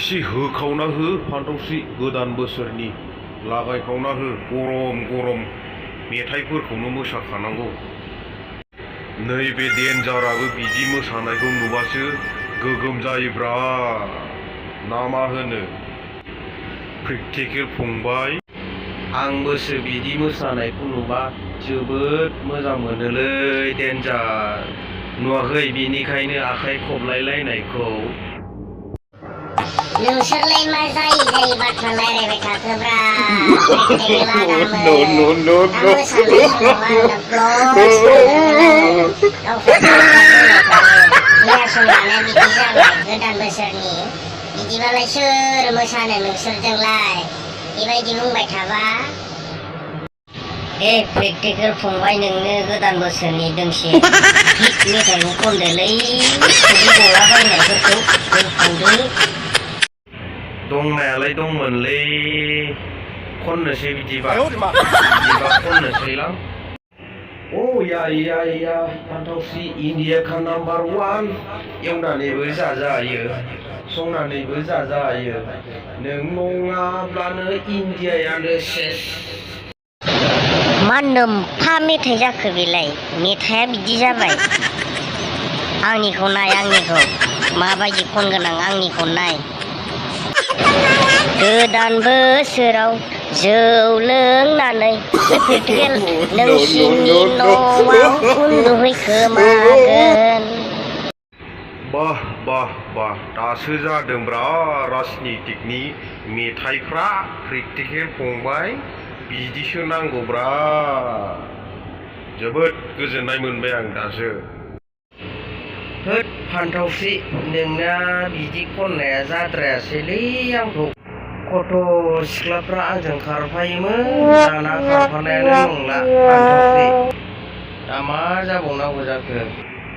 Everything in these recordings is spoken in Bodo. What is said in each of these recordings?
एसे होखावना हो फान्थावस्रि गोदान बोसोरनि लागायखावना हो गरम गरम मेथाइफोरखौनो मोसाखानांगौ। नैबे देन्जाराबो बिदि मोसानायखौ नुबासो गोगोम जायोब्रा ना मा होनो प्रेक्टिकेल फंबाय? आंबोसो बिदि मोसानायखौ नुबा जोबोद मोजां मोनोलै देन्जार। नुवाखै बिनिखायनो आखाइ खबलायलायनायखौ? नोंसोरलाय मा जायै जायै बाथ्रा रायलायबाय थाखोब्रा प्रेक्टिकेला गाबोन। दा मोसानाय समाव आंनो ब्लस थांनांगोन आङो गावस्रा बुंनायखौनो रिहार्सेल लानाया बिदि जाबाय गोदान बोसोरनि। बिदिबालाय सोर मोसानो नोंसोरजोंलाय बेबायदि बुंबाय थाबा? प्रेक्टिकेल फंबाय नोंनो गोदान बोसोरनि दोंसे हिट मेथाइखौ खनदोलै खुदै गलाबायनायफोरखौ होखावदो। दंनायालाय दंमोनलै खननोसै बिदिबा खननोसैलां। ओ या फान्थावस्रि इन्डियाखा नाम्बार 1 एवनानैबो जाजायो संनानैबो जाजायो नों नङाब्लानो इन्डियायानो सेस। मा नोमफा मेथाइ जाखो बेलाय? मेथाइया बिदि जाबाय। आंनिखौ नाय आंनिखौ माबायदि खनगोन आं आंनिखौ नाय। गोदान बोसोराव जौ लोंनानै प्रेक्टिकेल नोंसिनि न'आव उन्दुहैखोमागोन। बाह दासो जादोंब्रा राजनितिकनि मेथाइफ्रा प्रेक्टिकेल फंबाय। बिदिसो नांगौब्रा। जोबोद गोजोननाय मोनबाय आं दासो। होद फान्थावस्रि नोंना बिदि खननाया जाद्रायासैलै आंखौ। गथ' सिख्लाफ्रा आंजों खारफायोमोन दाना खारफानायानो नंला फान्थावस्रि। दा मा जाबावनांगौ जाखो?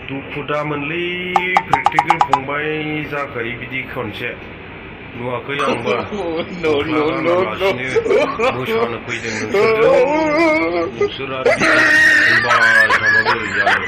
दुखु दामोनलै प्रेक्टिकेल फंबाय जाखायो बिदि खनसे। नुवाखै आंबा गस्ला गानालासिनो मोसानो फैदों नोंसोरजों। नोंसोर आरो बिदि बुंबाय थाबा बोरै जानो?